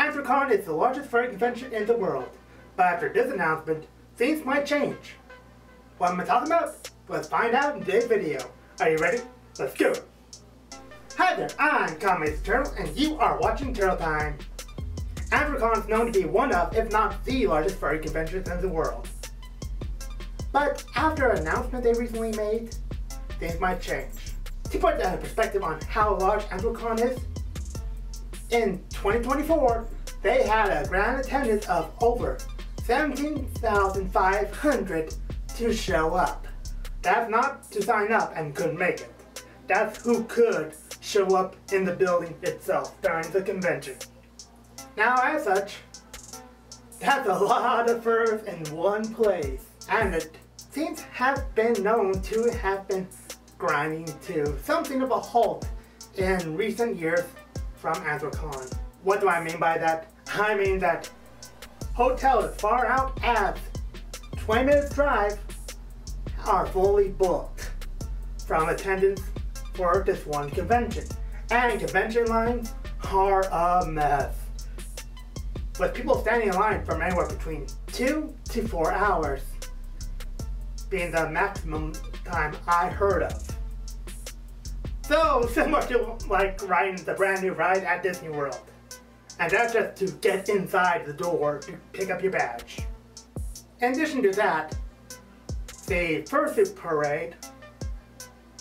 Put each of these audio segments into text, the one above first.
Anthrocon is the largest furry convention in the world, but after this announcement, things might change. What am I talking about? Let's find out in today's video. Are you ready? Let's go! Hi there, I'm Kame the Turtle, and you are watching Turtle Time. Anthrocon is known to be one of, if not the largest furry convention in the world. But after an announcement they recently made, things might change. To put that in perspective on how large Anthrocon is, in 2024, they had a grand attendance of over 17,500 to show up. That's not to sign up and couldn't make it. That's who could show up in the building itself during the convention. Now as such, that's a lot of furs in one place. And it seems to have been known to have been grinding to something of a halt in recent years from Anthrocon. What do I mean by that? I mean that hotels as far out as 20 minutes drive are fully booked from attendance for this one convention. And convention lines are a mess, with people standing in line from anywhere between 2 to 4 hours being the maximum time I heard of. So similar to like riding the brand new ride at Disney World. And that's just to get inside the door to pick up your badge. In addition to that, the fursuit parade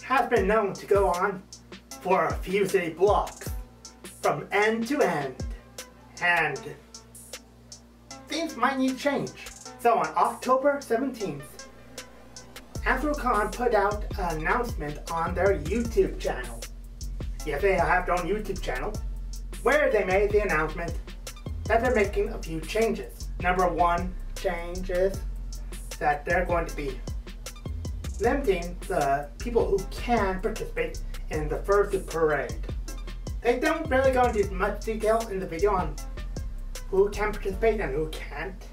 has been known to go on for a few city blocks from end to end. And things might need change. So on October 17th, Anthrocon put out an announcement on their YouTube channel. Yes, they have their own YouTube channel, where they made the announcement that they're making a few changes. Number one change is that they're going to be limiting the people who can participate in the fursuit parade. They don't really go into much detail in the video on who can participate and who can't.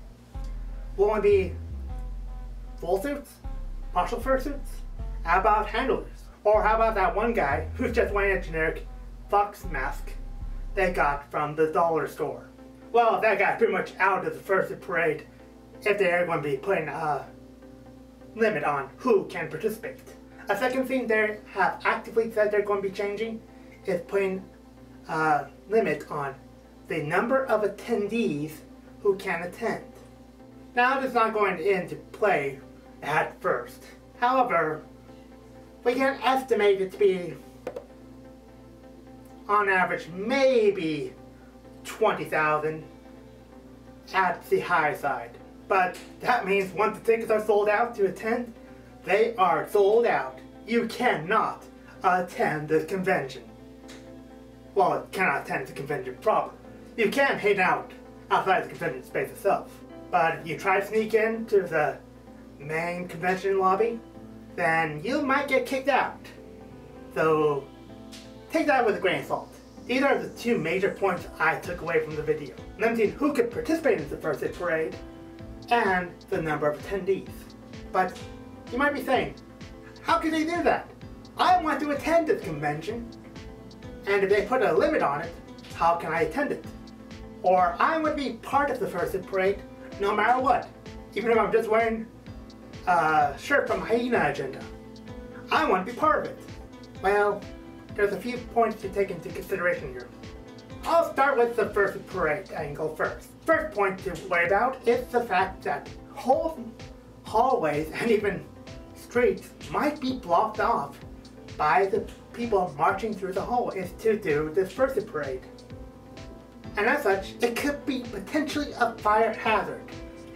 Will only be full suits, partial fursuits. How about handlers? Or how about that one guy who's just wearing a generic fox mask they got from the dollar store? Well, that guy's pretty much out of the fursuit parade if they're going to be putting a limit on who can participate. A second thing they have actively said they're going to be changing is putting a limit on the number of attendees who can attend. Now, this is not going into play at first. However, we can estimate it to be, on average, maybe 20,000 at the high side. But that means once the tickets are sold out to attend, they are sold out. You cannot attend the convention. Well, you cannot attend the convention proper. You can hang out outside the convention space itself. But if you try to sneak into the main convention lobby, then you might get kicked out. So take that with a grain of salt. These are the two major points I took away from the video. Limiting who could participate in the fursuit parade and the number of attendees. But you might be saying, how could they do that? I want to attend this convention, and if they put a limit on it, how can I attend it? Or I want to be part of the fursuit parade no matter what, even if I'm just wearing a shirt from Hyena Agenda. I want to be part of it. Well, there's a few points to take into consideration here. I'll start with the fursuit parade angle first. First point to worry about is the fact that whole hallways and even streets might be blocked off by the people marching through the hallways to do this fursuit parade. And as such, it could be potentially a fire hazard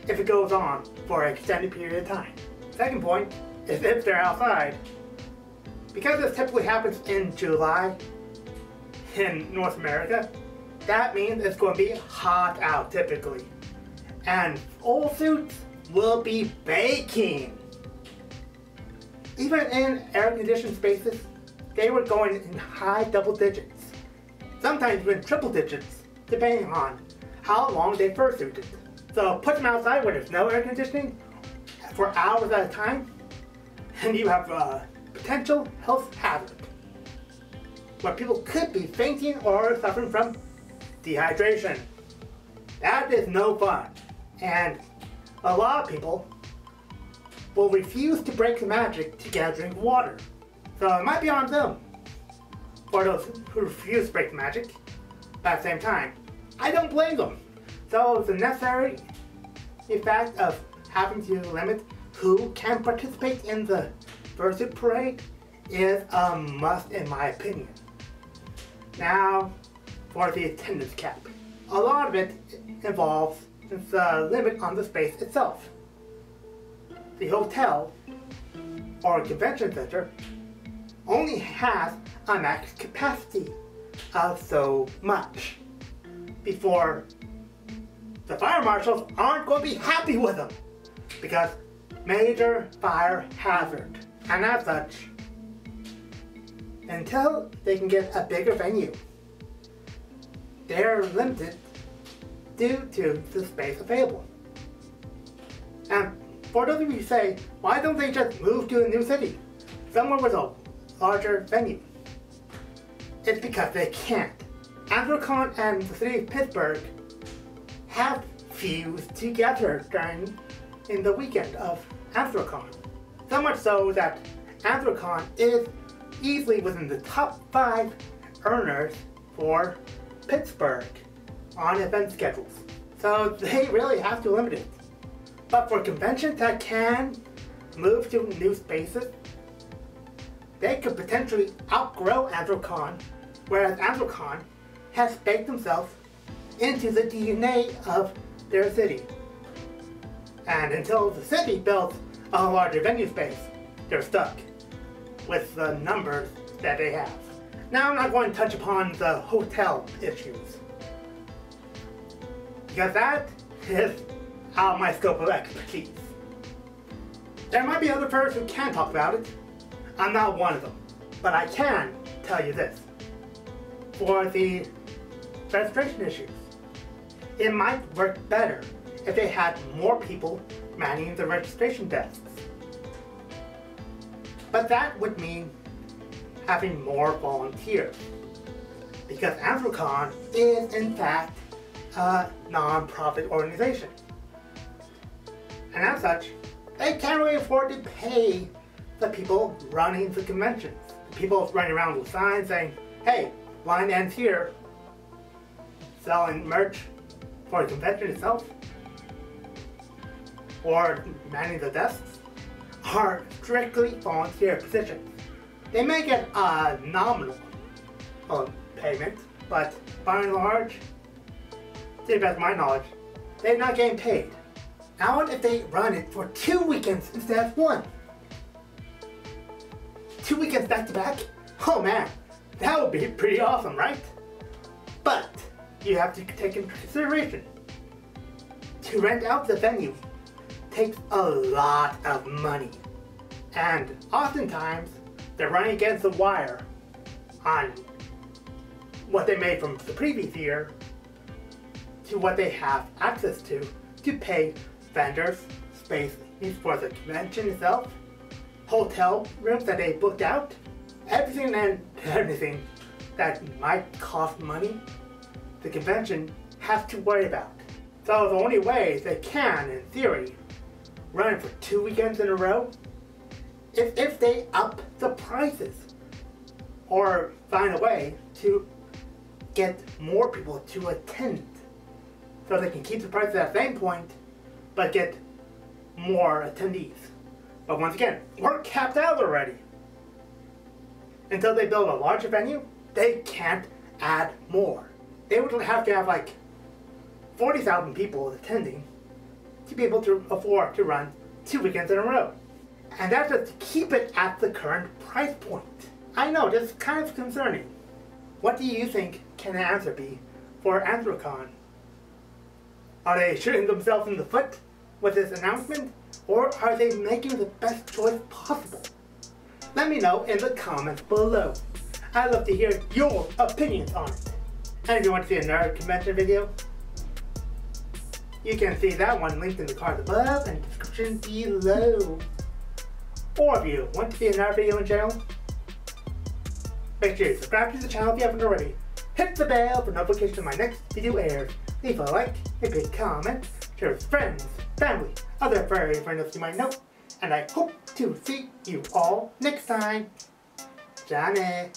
if it goes on for an extended period of time. Second point is if they're outside. Because this typically happens in July in North America, that means it's going to be hot out typically. And full suits will be baking. Even in air-conditioned spaces, they were going in high double digits. Sometimes even triple digits, depending on how long they fursuited. So put them outside where there's no air conditioning for hours at a time, and you have a potential health hazard where people could be fainting or suffering from dehydration. That is no fun. And a lot of people will refuse to break the magic to get a drink of water. So it might be on them for those who refuse to break the magic. But at the same time, I don't blame them. So the necessary effect of having to limit who can participate in the Verifed parade is a must in my opinion. Now, for the attendance cap. A lot of it involves the limit on the space itself. The hotel or convention center only has a max capacity of so much before the fire marshals aren't going to be happy with them because major fire hazard. And as such, until they can get a bigger venue, they're limited due to the space available. And for those of you who say, why don't they just move to a new city, somewhere with a larger venue? It's because they can't. Anthrocon and the city of Pittsburgh have fused together in the weekend of Anthrocon. So much so that Anthrocon is easily within the top 5 earners for Pittsburgh on event schedules. So they really have to limit it. But for conventions that can move to new spaces, they could potentially outgrow Anthrocon, whereas Anthrocon has baked themselves into the DNA of their city. And until the city builds a larger venue space, they're stuck with the numbers that they have. Now I'm not going to touch upon the hotel issues, because that is out of my scope of expertise. There might be other furries who can talk about it. I'm not one of them. But I can tell you this. For the registration issues, it might work better if they had more people manning the registration desks. But that would mean having more volunteers, because Anthrocon is in fact a non-profit organization. And as such, they can't really afford to pay the people running the conventions. The people running around with signs saying, hey, line ends here, selling merch for the convention itself, or manning the desks, are strictly volunteer positions. They may get a nominal payment, but by and large, to the best of my knowledge, they're not getting paid. Now what if they run it for 2 weekends instead of 1? 2 weekends back to back? Oh man, that would be pretty awesome, right? But you have to take into consideration, to rent out the venue takes a lot of money. And oftentimes, they're running against the wire on what they made from the previous year to what they have access to pay vendors, space for the convention itself, hotel rooms that they booked out, everything and anything that might cost money, the convention has to worry about. So the only way they can, in theory, run it for 2 weekends in a row is if they up the prices or find a way to get more people to attend so they can keep the prices at the same point but get more attendees. But once again, we're capped out already. Until they build a larger venue, they can't add more. They would have to have like 40,000 people attending to be able to afford to run 2 weekends in a row. And that's just to keep it at the current price point. I know, this is kind of concerning. What do you think can the answer be for Anthrocon? Are they shooting themselves in the foot with this announcement? Or are they making the best choice possible? Let me know in the comments below. I'd love to hear your opinions on it. And if you want to see a nerd convention video, you can see that one linked in the card above and description below. Or if you want to see another video in channel, make sure you subscribe to the channel if you haven't already. Hit the bell for notification when my next video airs. leave a like, a big comment, share with friends, family, other furry friends you might know, and I hope to see you all next time. Johnny.